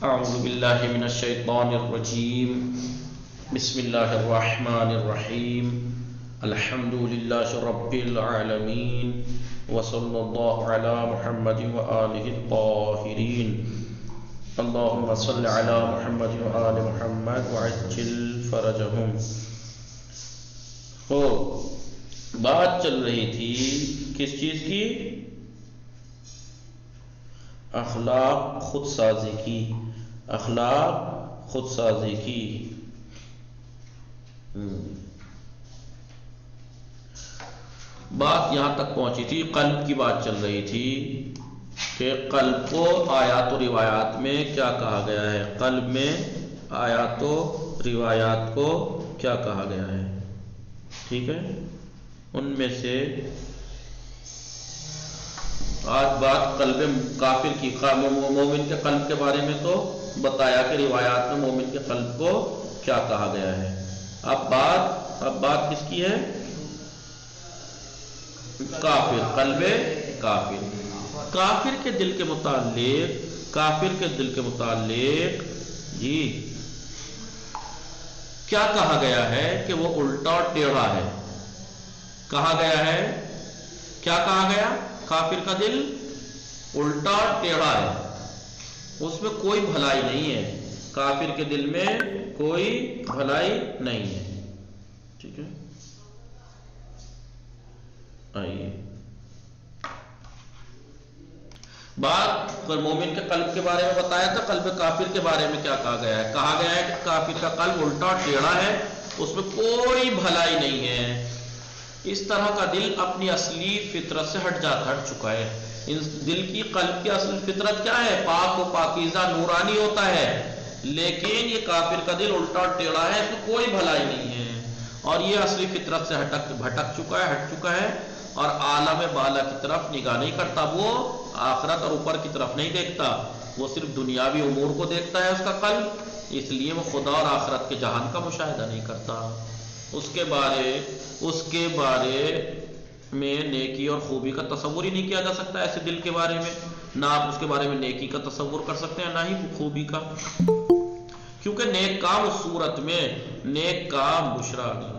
اعوذ باللہ من الشیطان الرجیم بسم اللہ الرحمن الرحیم الحمد للہ رب العالمین وصلی اللہ علی محمد وآلہ الطاہرین اللہم صل علی محمد وآل محمد وعجل فرجہم۔ تو بات چل رہی تھی کس چیز کی؟ اخلاق خود سازی کی، اخلاق خود سازی کی۔ بات یہاں تک پہنچی تھی، قلب کی بات چل رہی تھی کہ قلب کو آیات و روایات میں کیا کہا گیا ہے، قلب میں آیات و روایات کو کیا کہا گیا ہے، ٹھیک ہے؟ ان میں سے آج بات قلب کافر کی، مومن کے قلب کے بارے میں تو بتایا کہ روایات میں مومن کے قلب کو کیا کہا گیا ہے۔ اب بات کس کی ہے؟ کافر، قلب کافر، کافر کے دل کے متعلق، کافر کے دل کے متعلق جی کیا کہا گیا ہے کہ وہ الٹا اور ٹیڑھا ہے۔ کہا گیا ہے، کیا کہا گیا؟ کافر کا دل الٹا ٹیڑھا ہے، اس میں کوئی بھلائی نہیں ہے، کافر کے دل میں کوئی بھلائی نہیں ہے، ٹھیک ہے؟ آئیے بات مومن کے قلب کے بارے میں بتایا تھا، قلب کافر کے بارے میں کیا کہا گیا ہے؟ کہا گیا ہے کہ کافر کا قلب الٹا ٹیڑھا ہے، اس میں کوئی بھلائی نہیں ہے، اس طرح کا دل اپنی اصلی فطرت سے ہٹ چکا ہے۔ اس دل کی، قلب کی اصل فطرت کیا ہے؟ پاک و پاکیزہ نورانی ہوتا ہے، لیکن یہ کافر کا دل الٹا ٹیڑھا ہے، اس میں کوئی بھلائی نہیں ہے، اور یہ اصلی فطرت سے ہٹ چکا ہے اور عالم بالا کی طرف نگاہ نہیں کرتا، وہ آخرت اور اوپر کی طرف نہیں دیکھتا، وہ صرف دنیاوی امور کو دیکھتا ہے اس کا قلب، اس لیے وہ خدا اور آخرت کے جہان کا مشاہدہ نہیں کرتا۔ اس کے بارے میں نیکی اور خوبی کا تصور ہی نہیں کیا جا سکتا ایسے دل کے بارے میں، نہ آپ اس کے بارے میں نیکی کا تصور کر سکتے ہیں، نہ ہی خوبی کا، کیونکہ نیک کام اس صورت میں، نیک کام بشرا نہیں،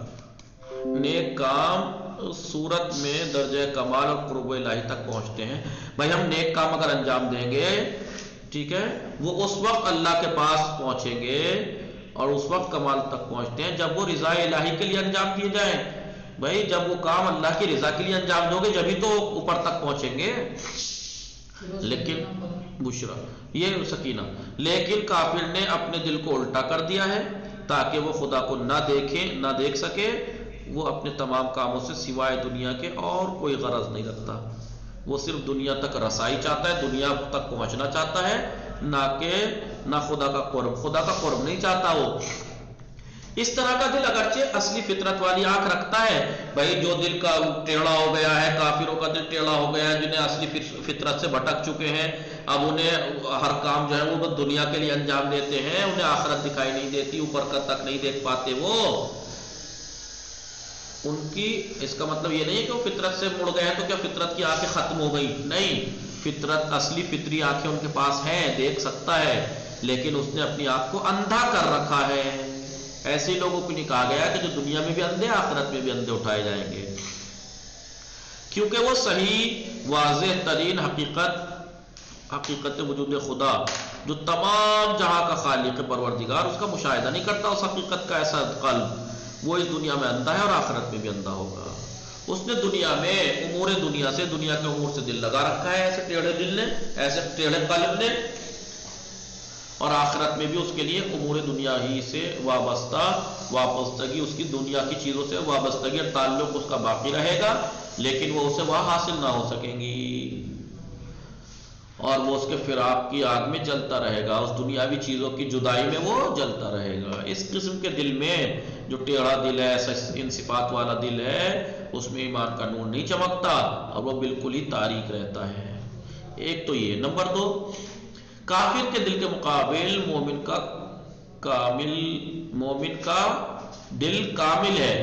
نیک کام اس صورت میں درجہ کمال اور قرب الہی تک پہنچتے ہیں۔ بھائی ہم نیک کام اگر انجام دیں گے، ٹھیک ہے، وہ اس وقت اللہ کے پاس پہنچیں گے اور اس وقت کمال تک پہنچتے ہیں جب وہ رضا الہی کے لیے انجام دیے جائیں۔ بھائی جب وہ کام اللہ کی رضا کے لیے انجام دو گے جبھی تو اوپر تک پہنچیں گے، لیکن بشرا یہ سکینہ، لیکن کافر نے اپنے دل کو الٹا کر دیا ہے تاکہ وہ خدا کو نہ دیکھ سکے، وہ اپنے تمام کاموں سے سوائے دنیا کے اور کوئی غرض نہیں رکھتا، وہ صرف دنیا تک رسائی چاہتا ہے، دنیا تک پہنچنا چاہتا ہے، نہ خدا کا قرب نہیں چاہتا۔ وہ اس طرح کا دل اگرچہ اصلی فطرت والی آنکھ رکھتا ہے، بھائی جو دل کا ٹیڑھا ہو گیا ہے، کافروں کا دل ٹیڑھا ہو گیا ہے، جنہیں اصلی فطرت سے بھٹک چکے ہیں، اب انہیں ہر کام جو ہے وہ دنیا کے لیے انجام دیتے ہیں، انہیں آخرت دکھائی نہیں دیتی، اوپر کا تک نہیں دیکھ پاتے، وہ ان کی، اس کا مطلب یہ نہیں ہے کہ وہ فطرت سے مڑ گئے ہیں تو کیا فطرت کی آنکھیں ختم ہو گئی؟ نہیں، فطرت، اصلی فطری آنکھیں ان کے پاس ہیں، دیکھ سکتا ہے، لیکن اس نے اپنی آنکھ کو اندھا کر رکھا ہے۔ ایسے لوگوں کو نہیں کہا گیا کہ جو دنیا میں بھی اندھے آخرت میں بھی اندھے اٹھائے جائیں گے، کیونکہ وہ صحیح واضح ترین حقیقت وجود خدا جو تمام جہاں کا خالق پروردگار، اس کا مشاہدہ نہیں کرتا، اس حقیقت کا ایسا قلب، وہ اس دنیا میں اندھا ہے اور آخرت میں بھی اندھا ہوگا۔ اس نے دنیا میں امور دنیا کے امور سے دل لگا رکھا ہے، ایسے ٹیڑھے دل نے، ایسے ٹیڑھے قلب نے، اور آخرت میں بھی اس کے لیے امور دنیا ہی سے وابستگی، اس کی دنیا کی چیزوں سے وابستگی اور تعلق اس کا باقی رہے گا، لیکن وہ اسے وہاں حاصل نہ ہو سکیں گی، اور وہ اس کے فراق کی آگ میں جلتا رہے گا، اس دنیاوی چیزوں کی جدائی میں وہ جلتا رہے گا۔ اس قسم کے دل میں جو ٹیڑھا دل ہے، ان صفات والا دل ہے، اس میں ایمان کا نور نہیں چمکتا اور وہ بالکل ہی تاریک رہتا ہے۔ ایک تو یہ۔ نمبر 2، کافر کے دل کے مقابل مومن کا دل کامل ہے،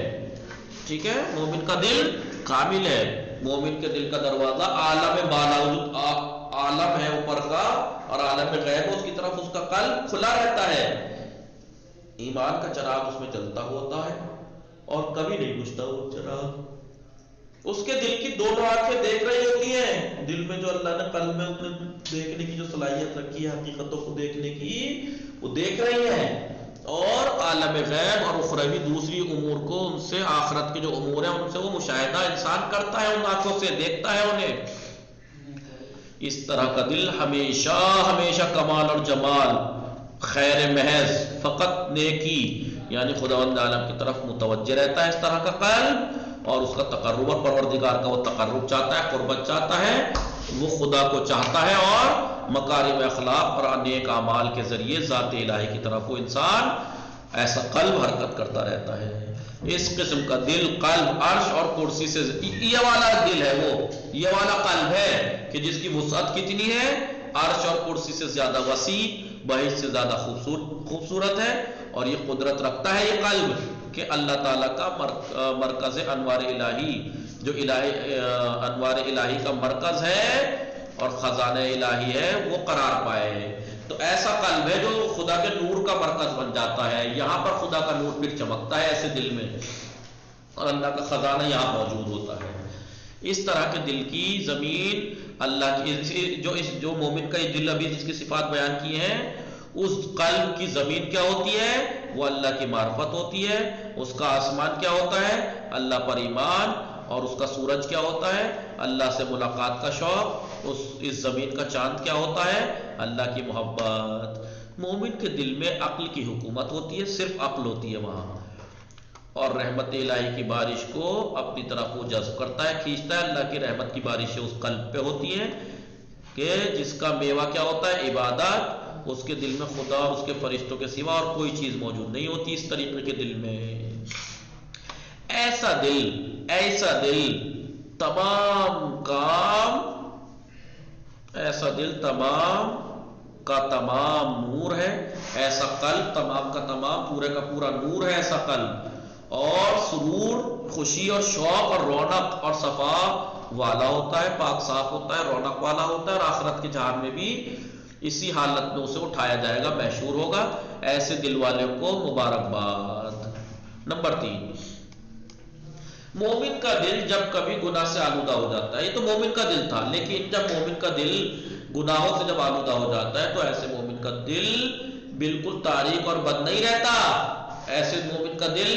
ٹھیک ہے، مومن کا دل کامل ہے، مومن کے دل کا دروازہ عالم بالا وجود عالم ہے اوپر کا اور عالم غیب اس کی طرف اس کا قلب کھلا رہتا ہے، ایمان کا چراغ اس میں جلتا ہوتا ہے اور کبھی نہیں بجھتا وہ چراغ۔ اس کے دل کی دونوں آنکھیں دیکھ رہی ہوتی ہیں، دل میں جو اللہ نے قلب میں دیکھنے کی جو صلاحیت رکھی ہے حقیقتوں کو دیکھنے کی، وہ دیکھ رہی ہیں، اور عالم غیب اور اخروی دوسری امور کو، ان سے آخرت کے جو امور ہیں ان سے وہ مشاہدہ انسان کرتا ہے، ان آنکھوں سے دیکھتا ہے انہیں۔ اس طرح کا دل ہمیشہ ہمیشہ کمال اور جمال، خیر محض، فقط نیکی یعنی خداوند عالم کی طرف متوجہ رہتا ہے، اس طرح کا قلب، اور اس کا تقرب اور پروردگار کا وہ تقرب چاہتا ہے، قربت چاہتا ہے، وہ خدا کو چاہتا ہے، اور مکارم اخلاق اور نیک اعمال کے ذریعے ذات الہی کی طرف وہ انسان ایسا قلب حرکت کرتا رہتا ہے۔ اس قسم کا دل، قلب عرش اور کرسی سے، یہ والا دل ہے وہ، یہ والا قلب ہے کہ جس کی وسعت کتنی ہے، عرش اور کرسی سے زیادہ وسیع، بحث سے زیادہ خوبصورت ہے، اور یہ قدرت رکھتا ہے یہ قلب کہ اللہ تعالیٰ کا مرکز انوار الہی، جو انوار الہی کا مرکز ہے اور خزانہ الہی ہے، وہ قرار پائے۔ تو ایسا قلب ہے جو خدا کے نور کا مرکز بن جاتا ہے، یہاں پر خدا کا نور پھر چمکتا ہے ایسے دل میں، اور اللہ کا خزانہ یہاں موجود ہوتا ہے۔ اس طرح کے دل کی زمین اللہ کی، جو مومن کا یہ دل ابھی جس کی صفات بیان کی ہیں، اس قلب کی زمین کیا ہوتی ہے، وہ اللہ کی معرفت ہوتی ہے۔ اس کا آسمان کیا ہوتا ہے، اللہ پر ایمان، اور اس کا سورج کیا ہوتا ہے، اللہ سے ملاقات کا شوق۔ اس زمین کا چاند کیا ہوتا ہے، اللہ کی محبت۔ مومن کے دل میں عقل کی حکومت ہوتی ہے، صرف عقل ہوتی ہے وہاں، اور رحمت الہی کی بارش کو اپنی طرف وہ جذب کرتا ہے، کھینچتا ہے۔ اللہ کی رحمت کی بارشیں اس قلب پہ ہوتی ہیں کہ جس کا میوہ کیا ہوتا ہے، عبادت۔ اس کے دل میں خدا اور اس کے فرشتوں کے سوا اور کوئی چیز موجود نہیں ہوتی اس طریقے کے دل میں۔ ایسا دل تمام کام، ایسا دل تمام کا تمام نور ہے، ایسا قلب تمام کا تمام، پورے کا پورا نور ہے ایسا قلب، اور سرور، خوشی اور شوق اور رونق اور صفا والا ہوتا ہے، پاک صاف ہوتا ہے، رونق والا ہوتا ہے، اور آخرت کے جہان میں بھی اسی حالت میں اسے اٹھایا جائے گا، محشور ہوگا۔ ایسے دل والے کو مبارکباد۔ نمبر 3، مومن کا دل جب کبھی گناہ سے آلودہ ہو جاتا ہے، یہ تو مومن کا دل تھا، لیکن جب مومن کا دل گناہوں سے جب آلودہ ہو جاتا ہے تو ایسے مومن کا دل بالکل تاریک اور بد نہیں رہتا۔ ایسے مومن کا دل،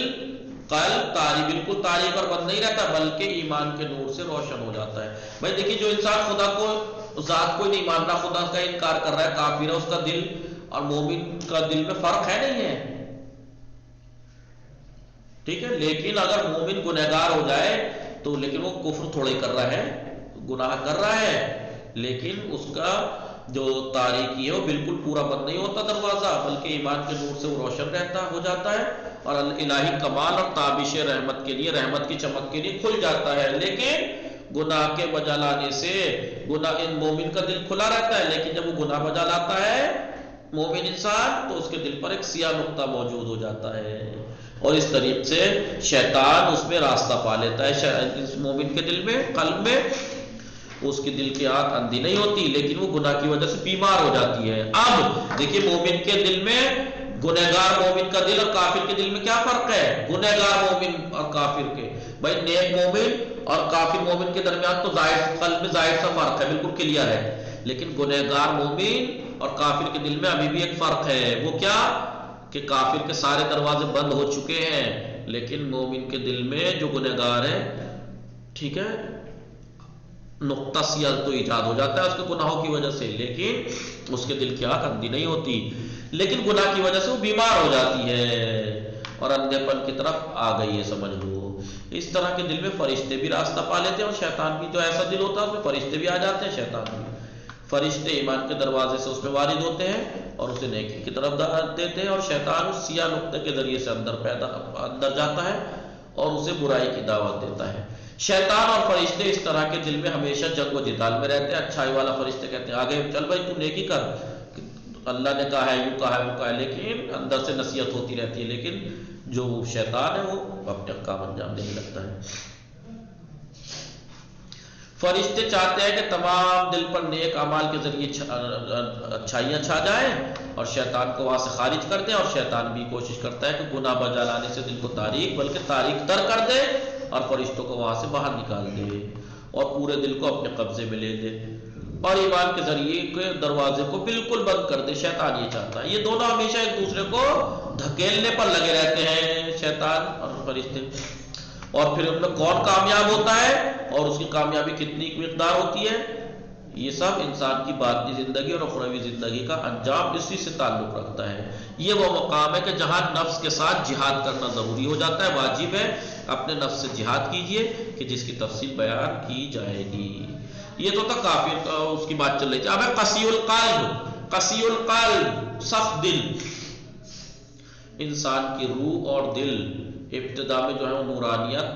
قلب بالکل تاریک اور بد نہیں رہتا، بلکہ ایمان کے نور سے روشن ہو جاتا ہے۔ بھائی دیکھیے، جو انسان خدا کو، ذات کو نہیں مان رہا، خدا کا انکار کر رہا ہے، کافر ہے، اس کا دل اور مومن کا دل میں فرق ہے نہیں ہے، ٹھیک ہے؟ لیکن اگر مومن گنہگار ہو جائے تو لیکن وہ کفر تھوڑے کر رہا ہے، گناہ کر رہا ہے، لیکن اس کا جو تاریکی ہے وہ بالکل پورا بند نہیں ہوتا دروازہ، بلکہ ایمان کے نور سے وہ روشن رہتا ہو جاتا ہے، اور الہی کمال اور تابش رحمت کے لیے، رحمت کی چمک کے لیے کھل جاتا ہے۔ لیکن گناہ کے بجا لانے سے مومن کا دل کھلا رہتا ہے، لیکن جب وہ گناہ بجا لاتا ہے مومن انسان، تو اس کے دل پر ایک سیاہ نقطہ موجود ہو جاتا ہے، اور اس طریقے سے شیطان اس میں راستہ پا لیتا ہے۔ اس مومن کے دل میں، قلب میں، اس کے دل کی آنکھ اندھی نہیں ہوتی، لیکن وہ گناہ کی وجہ سے بیمار ہو جاتی ہے۔ اب دیکھیے، مومن کے دل میں، گنہگار مومن کا دل اور کافر کے دل میں کیا فرق ہے؟ گنہگار مومن اور کافر کے، بھائی نیک مومن اور کافر مومن کے درمیان تو قلب میں ظاہر سا فرق ہے، بالکل کلیئر ہے، لیکن گنہگار مومن اور کافر کے دل میں ابھی بھی ایک فرق ہے۔ وہ کیا کہ کافر کے سارے دروازے بند ہو چکے ہیں، لیکن مومن کے دل میں جو گنہگار ہے، ٹھیک ہے، نقطہ سیاہ تو ایجاد ہو جاتا ہے اس کے گناہوں کی وجہ سے، لیکن اس کے دل کی آنکھ اندھی نہیں ہوتی، لیکن گناہ کی وجہ سے وہ بیمار ہو جاتی ہے اور اندھے پن کی طرف آ گئی ہے، سمجھ لو۔ اس طرح کے دل میں فرشتے بھی راستہ پا لیتے ہیں، اور شیطان بھی، جو ایسا دل ہوتا ہے اس میں فرشتے بھی آ جاتے ہیں، شیطان بھی۔ فرشتے ایمان کے دروازے سے اس میں وارد ہوتے ہیں اور اسے نیکی کی طرف دعوت دیتے ہیں، اور شیطان اس سیاہ نقطے کے ذریعے سے اندر جاتا ہے اور اسے برائی کی دعوت دیتا ہے۔ شیطان اور فرشتے اس طرح کے دل میں ہمیشہ جنگ و جدال میں رہتے ہیں۔ اچھائی والا فرشتے کہتے ہیں آگے چل بھائی، تو نیکی کر، اللہ نے کہا ہے، یوں کہا ہے، وہ کہا ہے، لیکن اندر سے نصیحت ہوتی رہتی ہے، لیکن جو شیطان ہے وہ اپنے کام انجام دینے لگتا ہے۔ فرشتے چاہتے ہیں کہ تمام دل پر نیک اعمال کے ذریعے اچھائیاں چھا جائیں اور شیطان کو وہاں سے خارج کر دیں، اور شیطان بھی کوشش کرتا ہے کہ گناہ بجا لانے سے دل کو تاریک بلکہ تاریک تر کر دے اور فرشتوں کو وہاں سے باہر نکال دے اور پورے دل کو اپنے قبضے میں لے لے اور ایمان کے ذریعے کے دروازے کو بالکل بند کر دے۔ شیطان یہ چاہتا ہے، یہ دونوں ہمیشہ ایک دوسرے کو دھکیلنے پر لگے رہتے ہیں، شیطان اور فرشتے۔ اور پھر ان میں کون کامیاب ہوتا ہے اور اس کی کامیابی کتنی مقدار ہوتی ہے، یہ سب انسان کی باطنی زندگی اور اخروی زندگی کا انجام اسی سے تعلق رکھتا ہے۔ یہ وہ مقام ہے کہ جہاں نفس کے ساتھ جہاد کرنا ضروری ہو جاتا ہے، واجب ہے اپنے نفس سے جہاد کیجئے، کہ جس کی تفصیل بیان کی جائے گی۔ یہ تو تھا کافر، اس کی بات چل رہی تھی۔ اب ہے قسی القلب، قسی القلب سخت دل۔ انسان کی روح اور دل ابتدا میں جو ہے وہ نورانیت،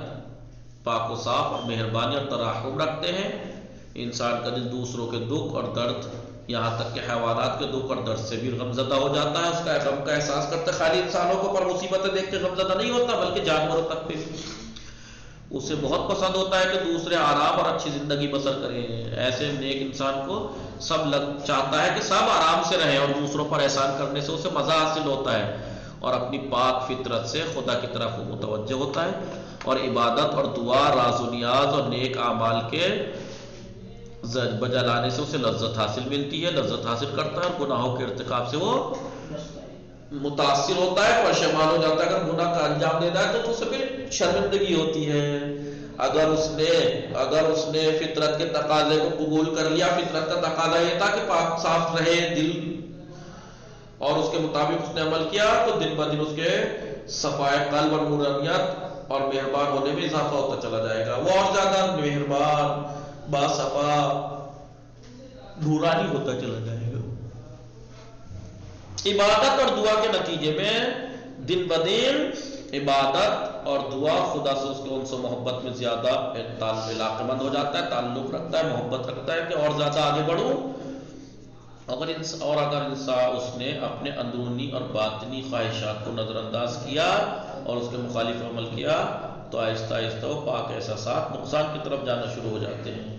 پاک و صاف اور مہربانی اور ترحم رکھتے ہیں۔ انسان کا دل دوسروں کے دکھ اور درد، یہاں تک کہ حیوانات کے دکھ اور درد سے بھی غمزدہ ہو جاتا ہے، اس کا غم کا احساس کرتا ہے۔ خالی انسانوں کو پر مصیبتیں دیکھ کے غمزدہ نہیں ہوتا بلکہ جانوروں تک پہ بھی اسے بہت پسند ہوتا ہے کہ دوسرے آرام اور اچھی زندگی بسر کریں۔ ایسے نیک انسان کو سب چاہتا ہے کہ سب آرام سے رہیں اور دوسروں پر احسان کرنے سے اسے مزہ حاصل ہوتا ہے اور اپنی پاک فطرت سے خدا کی طرف وہ متوجہ ہوتا ہے اور عبادت اور دعا، راز و نیاز اور نیک اعمال کے بجا لانے سے اسے لذت حاصل ملتی ہے، لذت حاصل کرتا ہے اور گناہوں کے ارتکاب سے وہ متاثر ہوتا ہے، پشیمان ہو جاتا ہے۔ اگر گناہ کا انجام دینا ہے تو اسے پھر شرمندگی ہوتی ہے۔ اگر اس نے فطرت کے تقاضے کو قبول کر لیا، فطرت کا تقاضا یہ تھا کہ پاک صاف رہے دل اور اس کے مطابق اس نے عمل کیا، تو دن بہ دن اس کے صفائے قلب اور نورانیت اور مہربان ہونے میں اضافہ ہوتا چلا جائے گا، وہ اور زیادہ مہربان، باصفا، نورانی ہوتا چلا جائے گا۔ عبادت اور دعا کے نتیجے میں دن بہ دن عبادت اور دعا خدا سے اس کے انس و محبت میں زیادہ علاقہ مند ہو جاتا ہے، تعلق رکھتا ہے، محبت رکھتا ہے کہ اور زیادہ آگے بڑھوں۔ اگر اس نے اپنے اندرونی اور باطنی خواہشات کو نظر انداز کیا اور اس کے مخالف عمل کیا تو آہستہ آہستہ وہ پاک احساسات نقصان کی طرف جانا شروع ہو جاتے ہیں،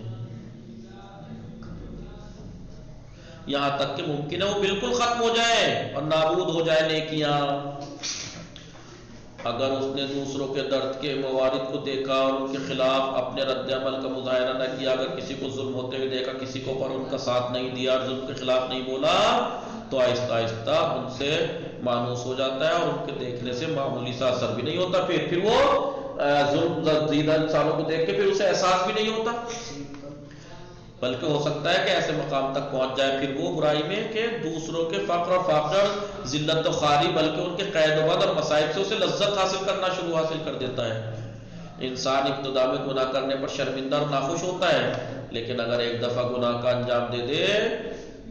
یہاں تک کہ ممکن ہے وہ بالکل ختم ہو جائے اور نابود ہو جائے نیکیاں۔ اگر اس نے دوسروں کے درد کے موارد کو دیکھا اور ان کے خلاف اپنے رد عمل کا مظاہرہ نہ کیا، اگر کسی کو ظلم ہوتے ہوئے دیکھا، کسی کو پر ان کا ساتھ نہیں دیا اور ظلم کے خلاف نہیں بولا، تو آہستہ آہستہ ان سے مانوس ہو جاتا ہے اور ان کے دیکھنے سے معمولی سا اثر بھی نہیں ہوتا، پھر وہ ظلم زدہ انسانوں کو دیکھ کے پھر اسے احساس بھی نہیں ہوتا، بلکہ ہو سکتا ہے کہ ایسے مقام تک پہنچ جائے پھر وہ برائی میں کہ دوسروں کے فقر اور فاقر، ذلت و خواری، بلکہ ان کے قید و بند اور مصائب سے اسے لذت حاصل کرنا شروع حاصل کر دیتا ہے۔ انسان ابتدا میں گناہ کرنے پر شرمندہ اور ناخوش ہوتا ہے، لیکن اگر ایک دفعہ گناہ کا انجام دے دے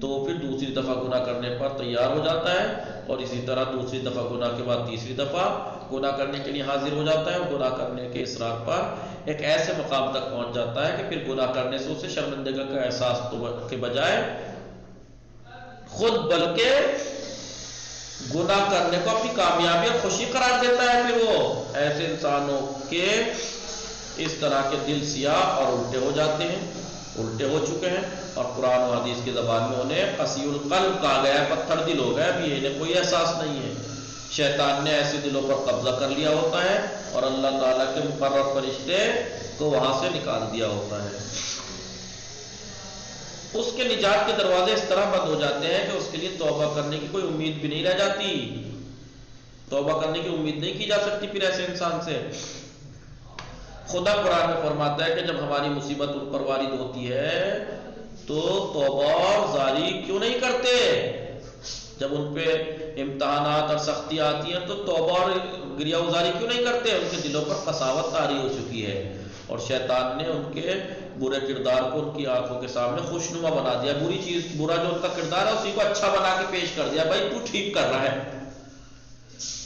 تو پھر دوسری دفعہ گناہ کرنے پر تیار ہو جاتا ہے اور اسی طرح دوسری دفعہ گناہ کے بعد تیسری دفعہ گناہ کرنے کے لیے حاضر ہو جاتا ہے اور گناہ کرنے کے اصرار پر ایک ایسے مقام تک پہنچ جاتا ہے کہ پھر گناہ کرنے سے اسے شرمندگی کا احساس کے بجائے خود بلکہ گناہ کرنے کو اپنی کامیابی اور خوشی قرار دیتا ہے۔ پھر وہ ایسے انسانوں کے اس طرح کے دل سیاہ اور الٹے ہو جاتے ہیں، الٹے ہو چکے ہیں، اور قرآن و حدیث کی زبان میں انہیں قسی القلب کہا گیا ہے، پتھر دل ہو گیا، ابھی انہیں کوئی احساس نہیں ہے۔ شیطان نے ایسے دلوں پر قبضہ کر لیا ہوتا ہے اور اللہ تعالیٰ کے مقرر فرشتے کو وہاں سے نکال دیا ہوتا ہے۔ اس کے نجات کے دروازے اس طرح بند ہو جاتے ہیں کہ اس کے لیے توبہ کرنے کی کوئی امید بھی نہیں رہ جاتی، توبہ کرنے کی امید نہیں کی جا سکتی پھر ایسے انسان سے۔ خدا قرآن میں فرماتا ہے کہ جب ہماری مصیبت ان پر وارد ہوتی ہے تو توبہ اور زاری کیوں نہیں کرتے؟ جب ان پہ امتحانات اور سختی آتی ہیں تو توبہ اور گریہ وزاری کیوں نہیں کرتے؟ ان کے دلوں پر قساوت طاری ہو چکی ہے اور شیطان نے ان کے برے کردار کو ان کی آنکھوں کے سامنے خوشنما بنا دیا، برا جو ان کا کردار ہے اسی کو اچھا بنا کے پیش کر دیا، بھائی تو ٹھیک کر رہا ہے۔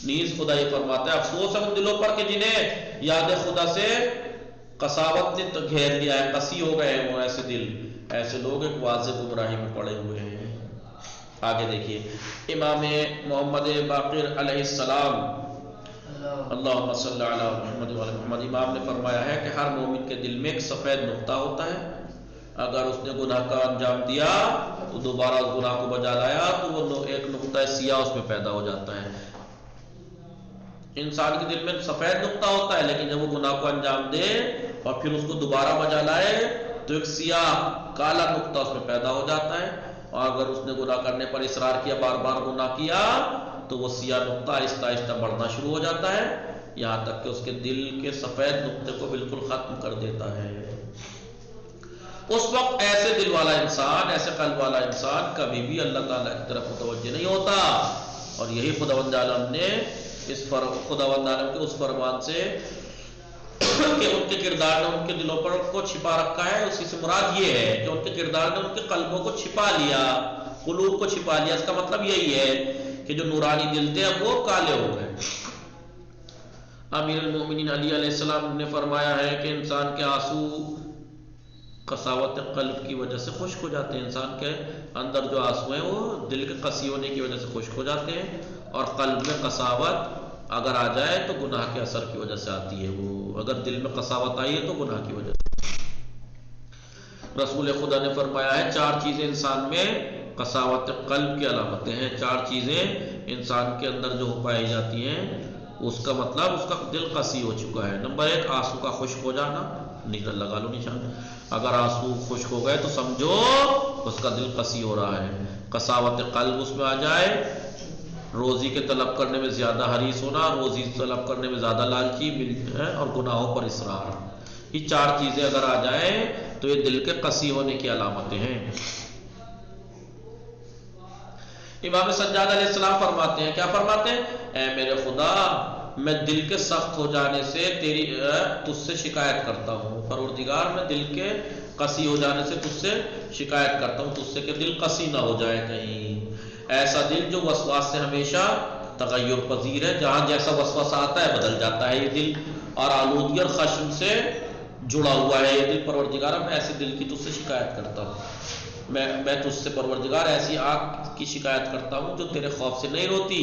نیز خدا یہ فرماتا ہے افسوس ہے ان دلوں پر کہ جنہیں یاد خدا سے قساوت نے گھیر لیا ہے، قسی ہو گئے ہیں وہ ایسے دل، ایسے لوگ ایک واضح گمراہی میں پڑے ہوئے ہیں۔ آگے دیکھیے امام محمد باقر علیہ السلام، اللہم صلی علی محمد وعلی محمد، امام نے فرمایا ہے کہ ہر مومن کے دل میں ایک سفید نقطہ ہوتا ہے اگر اس نے گناہ کا انجام دیا تو دوبارہ اس گناہ کو بجا لایا تو وہ ایک نقطہ سیاہ اس میں پیدا ہو جاتا ہے. انسان کے دل میں سفید نقطہ ہوتا ہے، لیکن جب وہ گناہ کو انجام دے اور پھر اس کو دوبارہ بجا لائے تو ایک سیاہ کالا نقطہ اس میں پیدا ہو جاتا ہے. اور اگر اس نے گناہ کرنے پر اصرار کیا، بار بار گناہ کیا، تو وہ سیاہ نقطہ آہستہ آہستہ بڑھنا شروع ہو جاتا ہے، یہاں تک کہ اس کے دل کے سفید نقطے کو بالکل ختم کر دیتا ہے. اس وقت ایسے دل والا انسان، ایسے قلب والا انسان کبھی بھی اللہ تعالیٰ کی طرف متوجہ نہیں ہوتا. اور یہی خداوند عالم نے خداوند عالم کے اس فرمان سے کہ ان کے کردار نے ان کے دلوں پر کو چھپا رکھا ہے، اسی سے مراد یہ ہے کہ ان کے کردار نے ان کے قلبوں کو چھپا لیا، قلوب کو چھپا لیا. اس کا مطلب یہی ہے کہ جو نورانی دل تھے اب وہ کالے ہو گئے. امیر المومنین علی علیہ السلام نے فرمایا ہے کہ انسان کے آنسو قساوت قلب کی وجہ سے خشک ہو جاتے ہیں. انسان کے اندر جو آنسو ہیں وہ دل کے قسی ہونے کی وجہ سے خشک ہو جاتے ہیں، اور قلب میں قساوت اگر آ جائے تو گناہ کے اثر کی وجہ سے آتی ہے. وہ اگر دل میں قساوت آئی ہے تو گناہ کی وجہ سے. رسول خدا نے فرمایا ہے 4 چیزیں انسان میں قساوت قلب کی علامتیں ہیں. 4 چیزیں انسان کے اندر جو پائی جاتی ہیں اس کا مطلب اس کا دل قسی ہو چکا ہے. نمبر 1 آنسو کا خشک ہو جانا. نکل لگا لو نشان. اگر آنسو خشک ہو گئے تو سمجھو اس کا دل قسی ہو رہا ہے. قساوت قلب اس میں آ جائے، روزی کے طلب کرنے میں زیادہ حریص ہونا، روزی طلب کرنے میں زیادہ لالچی ہے، اور گناہوں پر اصرار. یہ 4 چیزیں اگر آ جائیں تو یہ دل کے قسی ہونے کی علامتیں ہیں. امام سجاد علیہ السلام فرماتے ہیں، کیا فرماتے ہیں؟ اے میرے خدا، میں دل کے سخت ہو جانے سے تجھ سے شکایت کرتا ہوں. پروردگار، میں دل کے قسی ہو جانے سے تجھ سے شکایت کرتا ہوں، تجھ سے کہ دل قسی نہ ہو جائے کہیں. ایسا دل جو وسواس سے ہمیشہ تغیر پذیر ہے، جہاں جیسا وسواس آتا ہے بدل جاتا ہے یہ دل، اور آلودگی اور خشم سے جڑا ہوا ہے یہ دل. پروردگار، میں ایسے دل کی تجھ سے شکایت کرتا ہوں. میں تجھ سے پروردگار ایسی آنکھ کی شکایت کرتا ہوں جو تیرے خوف سے نہیں روتی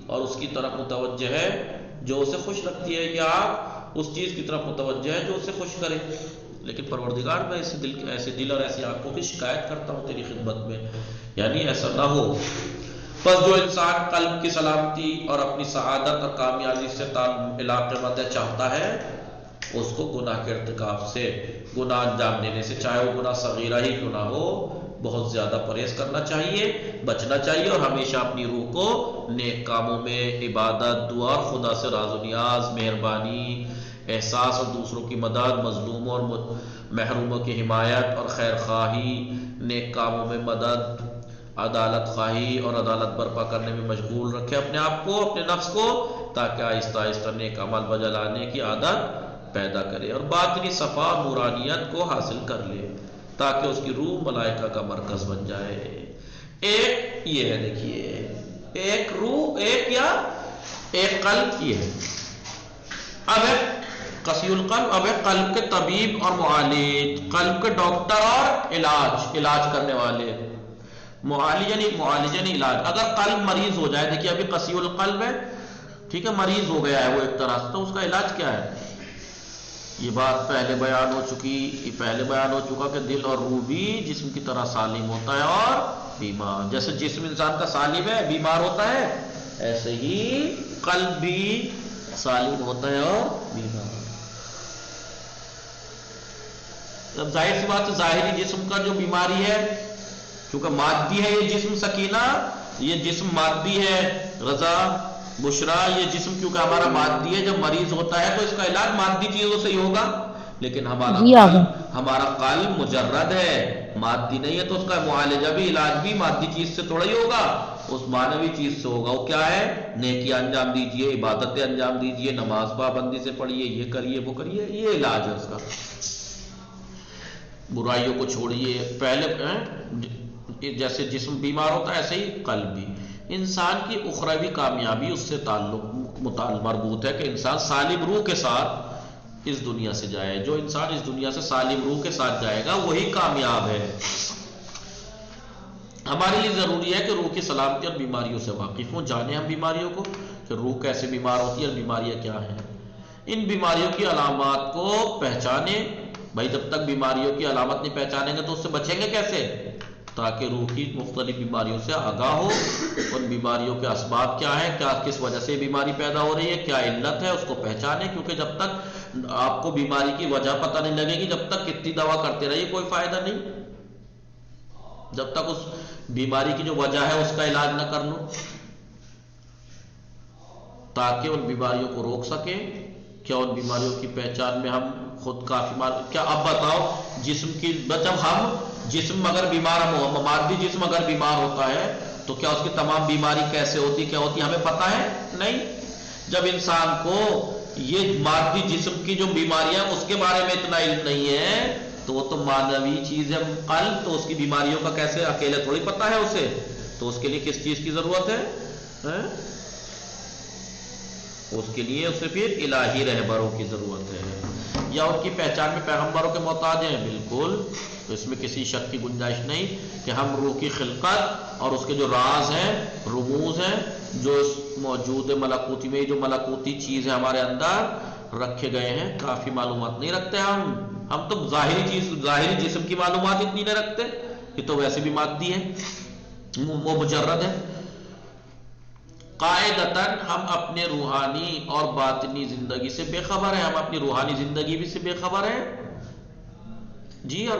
اور اس کی طرف متوجہ ہے جو اسے خوش رکھتی ہے. یہ آنکھ اس چیز کی طرف متوجہ ہے جو اسے خوش کرے. لیکن پروردگار، میں ایسے دل اور ایسی آنکھوں کی شکایت کرتا ہوں تیری خدمت میں، یعنی ایسا نہ ہو. بس جو انسان قلب کی سلامتی اور اپنی سعادت اور کامیابی سے علاقے مند چاہتا ہے، اس کو گناہ کے ارتکاب سے، گناہ انجام دینے سے، چاہے وہ گناہ صغیرہ ہی کیوں نہ ہو، بہت زیادہ پرہیز کرنا چاہیے، بچنا چاہیے، اور ہمیشہ اپنی روح کو نیک کاموں میں، عبادت، دعا، خدا سے راز و نیاز، مہربانی، احساس اور دوسروں کی مدد، مظلوموں اور محروموں کی حمایت اور خیر خواہی، نیک کاموں میں مدد، عدالت خواہی اور عدالت برپا کرنے میں مشغول رکھے اپنے آپ کو، اپنے نفس کو، تاکہ آہستہ آہستہ نیک عمل بجا لانے کی عادت پیدا کرے اور باطنی صفا نورانیت کو حاصل کر لے، تاکہ اس کی روح ملائکہ کا مرکز بن جائے. ایک یہ ہے، دیکھیے، ایک روح، ایک قلب یہ ہے. اب ہے قسی القلب، اب ہے قلب کے طبیب اور معالج، قلب کے ڈاکٹر اور علاج کرنے والے. معالج یعنی علاج. اگر قلب مریض ہو جائے، دیکھیے ابھی قسی القلب ہے، ٹھیک ہے، مریض ہو گیا ہے وہ ایک طرح سے، تو اس کا علاج کیا ہے؟ یہ بات پہلے بیان ہو چکا کہ دل اور روح بھی جسم کی طرح سالم ہوتا ہے اور بیمار. جیسے جسم انسان کا سالم ہے، بیمار ہوتا ہے، ایسے ہی قلب بھی سالم ہوتا ہے اور بیمار. اب ظاہر سی بات ہے، ظاہری جسم کا جو بیماری ہے، کیونکہ مادی ہے یہ جسم، سکینہ یہ جسم مادی ہے، رضا، بشرا یہ جسم کیونکہ ہمارا مادی ہے، جب مریض ہوتا ہے تو اس کا علاج مادی چیزوں سے ہی ہوگا. لیکن ہمارا قلب مجرد ہے، مادی نہیں ہے، تو اس کا معالجہ بھی، علاج بھی مادی چیز سے تھوڑا ہی ہوگا، اس معنوی چیز سے ہوگا. وہ کیا ہے؟ نیکیاں انجام دیجئے، عبادتیں انجام دیجئے، نماز پابندی سے پڑھیے، یہ کریے وہ کریے، یہ علاج ہے اس کا. برائیوں کو چھوڑیے. پہلے جیسے جسم بیمار ہوتا ہے ایسے ہی قلب بھی. انسان کی اخروی کامیابی اس سے مربوط ہے کہ انسان سالم روح کے ساتھ اس دنیا سے جائے. جو انسان اس دنیا سے سالم روح کے ساتھ جائے گا وہی کامیاب ہے. ہمارے لیے ضروری ہے کہ روح کی سلامتی اور بیماریوں سے واقف ہوں، جانیں ہم بیماریوں کو کہ روح کیسے بیمار ہوتی ہے اور بیماریاں کیا ہیں. ان بیماریوں کی علامات کو پہچانیں، بھائی جب تک بیماریوں کی علامت نہیں پہچانیں گے تو اس سے بچیں گے کیسے؟ تاکہ روح کی مختلف بیماریوں سے آگاہ ہو، ان بیماریوں کے اسباب کیا ہیں، کیا کس وجہ سے بیماری پیدا ہو رہی ہے، کیا علت ہے، اس کو پہچانیں. کیونکہ جب تک آپ کو بیماری کی وجہ پتہ نہیں لگے گی، جب تک کتنی دوا کرتے رہیے کوئی فائدہ نہیں. جب تک اس بیماری کی جو وجہ ہے اس کا علاج نہ کر لو، تاکہ ان بیماریوں کو روک سکیں. کیا ان بیماریوں کی پہچان میں ہم خود کافی کیا اب بتاؤ جسم کی، جب ہم جسم اگر بیمار ہو، مادی جسم اگر بیمار ہوتا ہے تو کیا اس کی تمام بیماری کیسے ہوتی کیا ہوتی ہمیں پتہ ہے؟ نہیں. جب انسان کو یہ مادی جسم کی جو بیماریاں اس کے بارے میں اتنا علم نہیں ہے تو وہ تو مانوی چیز ہے قلب، تو اس کی بیماریوں کا کیسے اکیلے تھوڑی پتہ ہے اسے. تو اس کے لیے کس چیز کی ضرورت ہے؟ اس کے لیے اسے پھر الہی رہبروں کی ضرورت ہے. یا ان کی پہچان میں پیغمبروں کے محتاج ہیں؟ بالکل. تو اس میں کسی شک کی گنجائش نہیں کہ ہم روح کی خلقت اور اس کے جو راز ہیں، رموز ہیں، جو موجود ملکوتی میں جو ملکوتی چیز ہے ہمارے اندر رکھے گئے ہیں، کافی معلومات نہیں رکھتے ہم تو ظاہری چیز، ظاہری جسم کی معلومات اتنی نہیں رکھتے. یہ تو ویسے بھی مادی ہے، وہ مجرد ہے. قاعدتاً ہم اپنے روحانی اور باطنی زندگی سے بے خبر ہیں. ہم اپنی روحانی زندگی بھی سے بے خبر ہیں جی، اور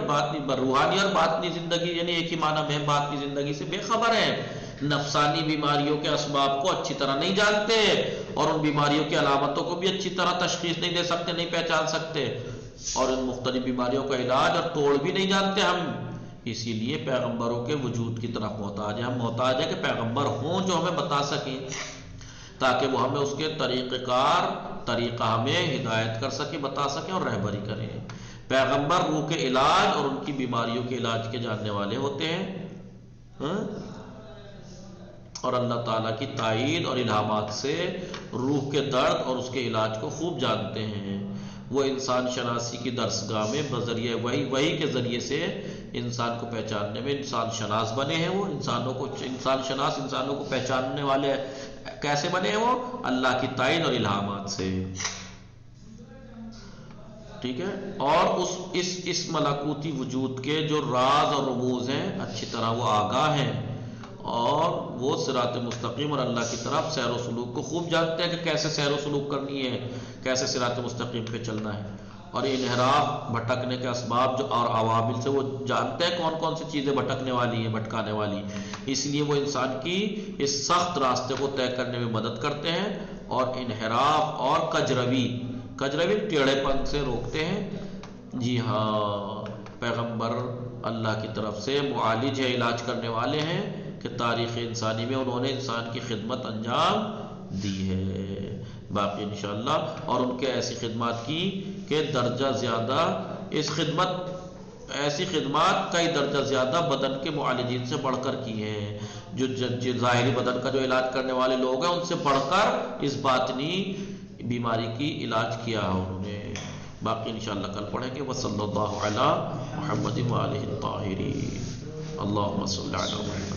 روحانی اور باطنی زندگی یعنی ایک ہی معنی میں، باطنی زندگی سے بے خبر ہیں. نفسانی بیماریوں کے اسباب کو اچھی طرح نہیں جانتے، اور ان بیماریوں کی علامتوں کو بھی اچھی طرح تشخیص نہیں دے سکتے، نہیں پہچان سکتے، اور ان مختلف بیماریوں کا علاج اور توڑ بھی نہیں جانتے ہم. اسی لیے پیغمبروں کے وجود کی طرف محتاج ہیں. ہم محتاج ہیں کہ پیغمبر ہوں جو ہمیں بتا سکیں، تاکہ وہ ہمیں اس کے طریقہ کار، طریقہ ہمیں ہدایت کر سکے، بتا سکیں اور رہبری کریں. پیغمبر روح کے علاج اور ان کی بیماریوں کے علاج کے جاننے والے ہوتے ہیں، اور اللہ تعالیٰ کی تائید اور الہامات سے روح کے درد اور اس کے علاج کو خوب جانتے ہیں. وہ انسان شناسی کی درسگاہ میں بذریعہ وحی کے ذریعے سے انسان کو پہچاننے میں انسان شناس بنے ہیں. وہ انسان شناس، انسانوں کو پہچاننے والے کیسے بنے ہیں؟ وہ اللہ کی تائید اور الہامات سے. ٹھیک ہے. اور اس ملکوتی وجود کے جو راز اور رموز ہیں اچھی طرح وہ آگاہ ہیں، اور وہ صراط مستقیم اور اللہ کی طرف سیر و سلوک کو خوب جانتے ہیں کہ کیسے سیر و سلوک کرنی ہے، کیسے صراط مستقیم پہ چلنا ہے. اور انحراف، بھٹکنے کے اسباب جو اور عوامل سے وہ جانتے ہیں کون کون سی چیزیں بھٹکنے والی ہیں، بھٹکانے والی. اس لیے وہ انسان کی اس سخت راستے کو طے کرنے میں مدد کرتے ہیں، اور انحراف اور کجروی ٹیڑھے پن سے روکتے ہیں. جی ہاں، پیغمبر اللہ کی طرف سے معالج ہے، علاج کرنے والے ہیں کہ تاریخ انسانی میں انہوں نے انسان کی خدمت انجام دی ہے. باقی انشاءاللہ اور ان کے ایسی خدمات کی کہ درجہ زیادہ ایسی خدمات کئی درجہ زیادہ بدن کے معالجین سے بڑھ کر کی ہیں. جو ظاہری بدن کا جو علاج کرنے والے لوگ ہیں ان سے بڑھ کر اس باطنی بیماری کی علاج کیا ہے انہوں نے. باقی انشاءاللہ کل پڑھیں گے. وصلی اللہ علی محمد وآلہ الطاہرین. اللہم صلی علی محمد.